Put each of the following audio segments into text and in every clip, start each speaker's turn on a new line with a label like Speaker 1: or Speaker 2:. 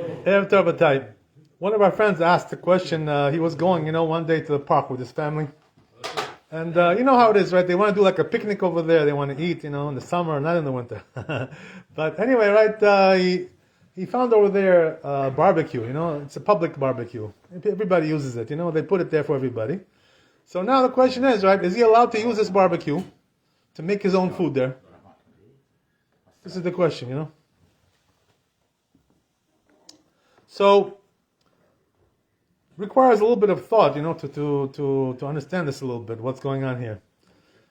Speaker 1: Erev Tov Atay. One of our friends asked a question. He was going, one day to the park with his family. And you know how it is, right? They want to do like a picnic over there. They want to eat, in the summer, not in the winter. But anyway, right, he found over there barbecue, It's a public barbecue. Everybody uses it, They put it there for everybody. So now the question is, right, is he allowed to use this barbecue to make his own food there? This is the question, So, requires a little bit of thought, to understand this a little bit, what's going on here.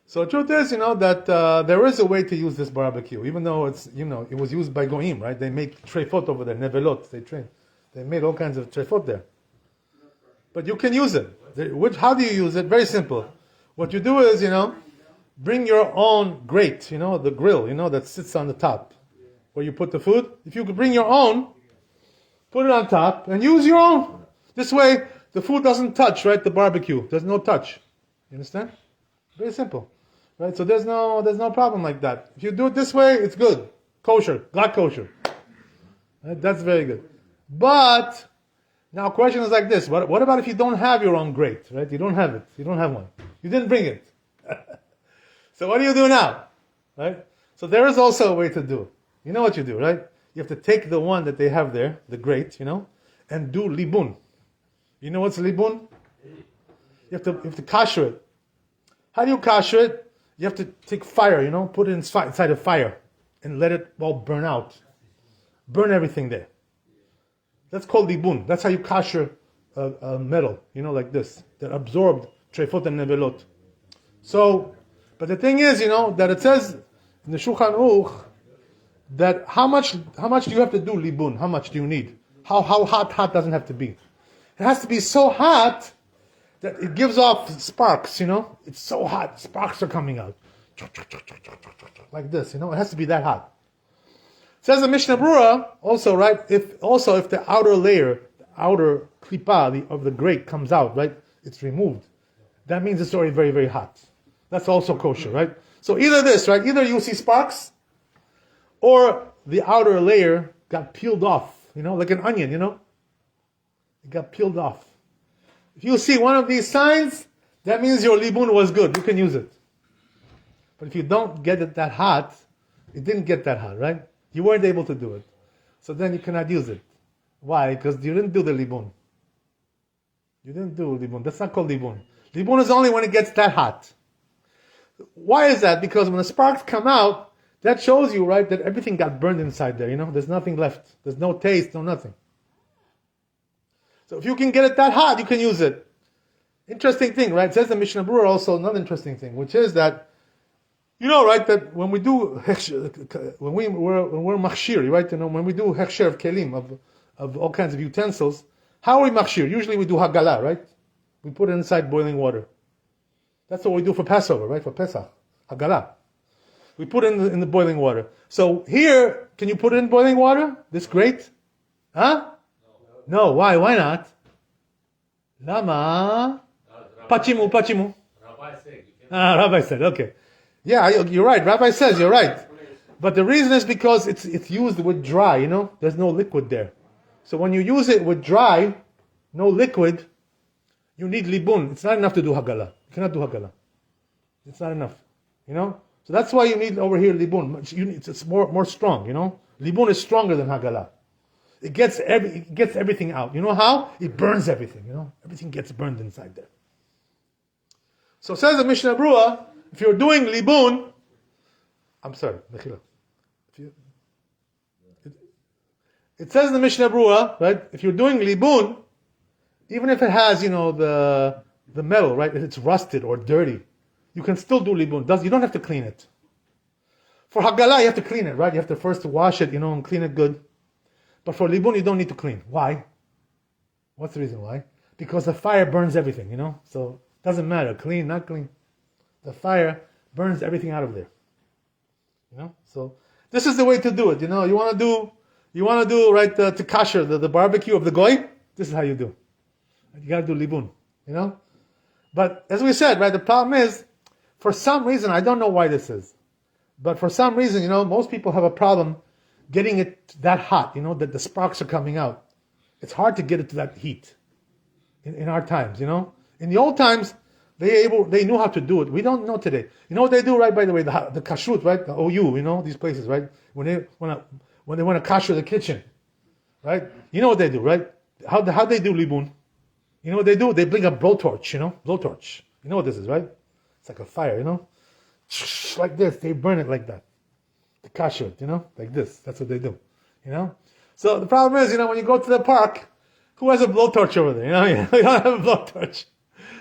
Speaker 1: So the truth is, that there is a way to use this barbecue, even though it's, it was used by Goyim, right? They make treifot over there, nevelot, they made all kinds of treifot there. But you can use it. How do you use it? Very simple. What you do is, bring your own grate, the grill, that sits on the top, where you put the food. If you could bring your own, put it on top, and use your own. This way, the food doesn't touch, right, the barbecue. There's no touch. You understand? Very simple. Right? So there's no problem like that. If you do it this way, it's good. Kosher. Glad kosher. Right? That's very good. But, now question is like this. What about if you don't have your own grate, right? You don't have it. You don't have one. You didn't bring it. So what do you do now? Right? So there is also a way to do it. You know what you do, right? You have to take the one that they have there, the grate, and do libun. You know what's libun? You have to kasher it. How do you kasher it? You have to take fire, put it inside a fire and let it all burn out. Burn everything there. That's called libun. That's how you kasher a metal, like this, that absorbed treifot and nevelot. So, but the thing is, that it says in the Shulchan Aruch that how much do you have to do libun? How much do you need? How hot doesn't have to be. It has to be so hot that it gives off sparks, It's so hot, sparks are coming out. Like this, It has to be that hot. It says the Mishnah Berurah also, right? If the outer layer, the outer klipa of the grate comes out, right? It's removed. That means it's already very, very hot. That's also kosher, right? So either this, right? Either you see sparks, or the outer layer got peeled off, like an onion, It got peeled off. If you see one of these signs, that means your libun was good. You can use it. But if you don't get it that hot, it didn't get that hot, right? You weren't able to do it. So then you cannot use it. Why? Because you didn't do the libun. You didn't do libun. That's not called libun. Libun is only when it gets that hot. Why is that? Because when the sparks come out, that shows you, right, that everything got burned inside there, There's nothing left. There's no taste, no nothing. So if you can get it that hot, you can use it. Interesting thing, right? It says the Mishnah Berurah also another interesting thing, which is that, right, that when we do when we're machshir, right, when we do hechsher of kelim, of all kinds of utensils, how are we machshir? Usually we do hagala, right? We put it inside boiling water. That's what we do for Passover, right? For Pesach, hagala. We put it in the boiling water. So here, can you put it in boiling water? This grate? Huh? No. Why? Why not? Lama? Pachimu. Rabbi said, okay. Yeah, you're right. Rabbi says, you're right. But the reason is because it's used with dry, There's no liquid there. So when you use it with dry, no liquid, you need libun. It's not enough to do hagala. You cannot do hagala. It's not enough. So that's why you need over here libun. It's more strong, Libun is stronger than hagala. It gets everything out. You know how? It burns everything, Everything gets burned inside there. So says the Mishnah Berurah, if you're doing libun, I'm sorry, Mechila. It says in the Mishnah Berurah, right, if you're doing libun, even if it has, the metal, right, if it's rusted or dirty, you can still do libun. You don't have to clean it. For hagala, you have to clean it, right? You have to first wash it, and clean it good. But for libun, you don't need to clean. Why? What's the reason why? Because the fire burns everything, So it doesn't matter, clean, not clean. The fire burns everything out of there. So this is the way to do it. You want to do right to kasher the barbecue of the goy. This is how you do. You got to do libun. But as we said, right, the problem is, for some reason, I don't know why this is, but for some reason, most people have a problem getting it that hot, that the sparks are coming out. it's hard to get it to that heat. In our times, in the old times, they knew how to do it. We don't know today. You know what they do, right? By the way, the kashrut, right? The OU, these places, right? When they want to kasher the kitchen, right? You know what they do, right? How they do libun? You know what they do? They bring a blowtorch, blowtorch. You know what this is, right? It's like a fire, like this. They burn it like that. The kasher, like this. That's what they do, So the problem is, when you go to the park, who has a blowtorch over there? You don't have a blowtorch.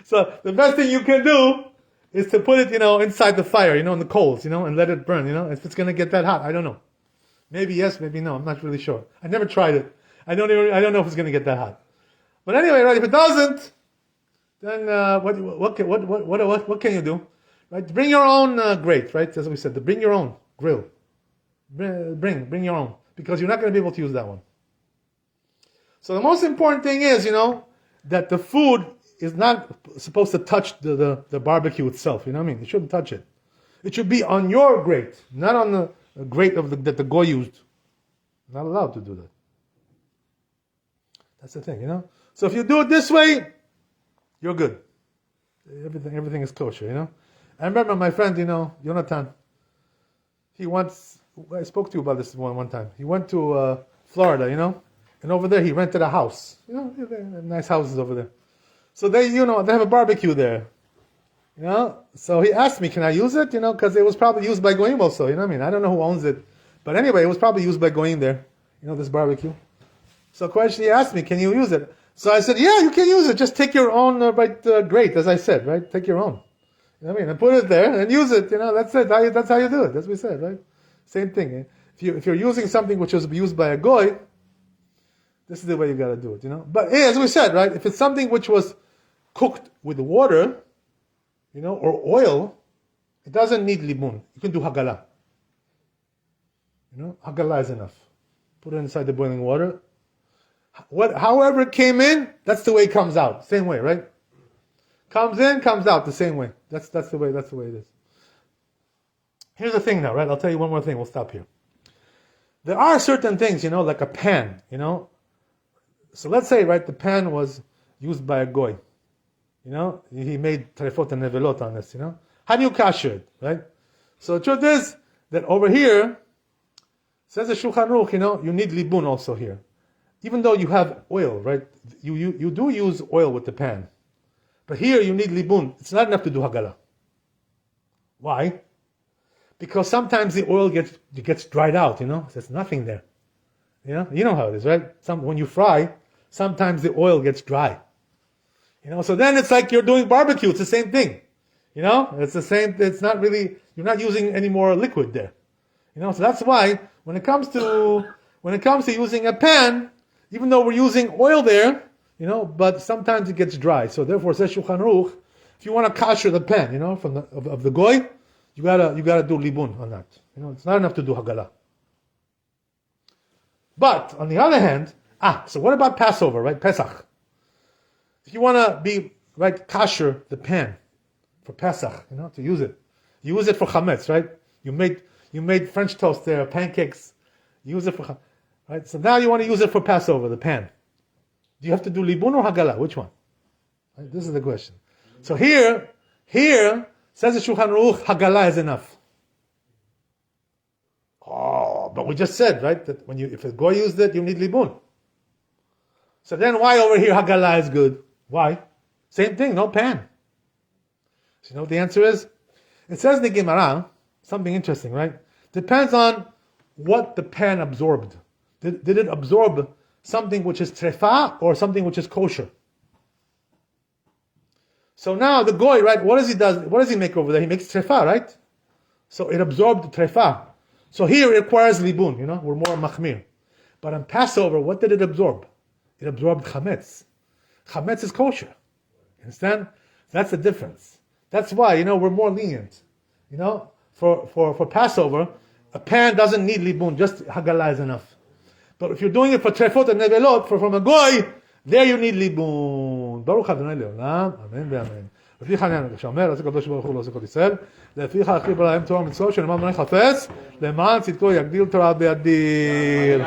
Speaker 1: So the best thing you can do is to put it, inside the fire, in the coals, and let it burn, if it's going to get that hot. I don't know. Maybe yes, maybe no. I'm not really sure. I never tried it. I don't know if it's going to get that hot. But anyway, right, if it doesn't, then what can you do? Right? Bring your own grate, right? As we said, bring your own grill. Bring your own, because you're not going to be able to use that one. So the most important thing is, that the food is not supposed to touch the barbecue itself. You know what I mean? It shouldn't touch it. It should be on your grate, not on the grate that the goy used. Not allowed to do that. That's the thing, So if you do it this way, you're good. Everything is kosher, I remember my friend, Jonathan. I spoke to you about this one time. He went to Florida, and over there he rented a house. Nice houses over there. So they have a barbecue there. So he asked me, can I use it? Because it was probably used by Goyim also. You know what I mean? I don't know who owns it. But anyway, it was probably used by Goyim there. This barbecue. So he asked me, can you use it? So I said, yeah, you can use it. Just take your own grate, as I said, right? Take your own. You know what I mean? And put it there and use it. That's it. That's how you do it. That's what we said, right? Same thing. If you're using something which was used by a goy, this is the way you got to do it, But as we said, right? If it's something which was cooked with water, or oil, it doesn't need libun. You can do hagala. Hagala is enough. Put it inside the boiling water. However it came in, that's the way it comes out. Same way, right? Comes in, comes out the same way. That's the way it is. Here's the thing now, right? I'll tell you one more thing. We'll stop here. There are certain things, like a pan, So let's say, right, the pan was used by a goy. He made trefot and nevelot on this, How do you kasher it, right? So the truth is that over here, says the Shulchan Aruch, you need libun also here. Even though you have oil, right? You do use oil with the pan. But here you need libun. It's not enough to do hagala. Why? Because sometimes the oil gets dried out, There's nothing there. You know how it is, right? When you fry, sometimes the oil gets dry. So then it's like you're doing barbecue. It's the same thing. It's the same. It's not really, you're not using any more liquid there. So that's why when it comes to using a pan, even though we're using oil there, but sometimes it gets dry. So therefore, says Shulchan Aruch, if you want to kasher the pan, of the goy, you gotta do libun on that. It's not enough to do hagala. But on the other hand, so what about Passover, right? Pesach. If you want to be kasher the pan for Pesach, to use it. You use it for chametz, right? You made French toast there, pancakes. You use it for right? So now you want to use it for Passover, the pan. Do you have to do libun or hagala? Which one? Right? This is the question. So here says the Shulchan Aruch, hagala is enough. Oh, but we just said, right, that if a goy used it, you need libun. So then why over here hagala is good? Why? Same thing, no pan. So you know what the answer is? It says in the Gemara, something interesting, right? Depends on what the pan absorbed. Did it absorb something which is trefa or something which is kosher? So now the goy, right, what does he make over there? He makes trefa, right? So it absorbed trefa. So here it requires libun, we're more machmir. But on Passover, what did it absorb? It absorbed chametz. Chametz is kosher. You understand? That's the difference. That's why, we're more lenient. For Passover, a pan doesn't need libun, just hagala is enough. But if you're doing it for trefot and nevelot, from a goy, there you need libun. Baruch Adonai le'olam, amen ve'amen. לפי חנן, שאומר, עושה קדוש ברוך הוא לא עושה כל ישראל, לפיך אכריב להם תורה ומצוות, שנאמר בני חפץ, למען צדקו יגדיל תורה באדיר.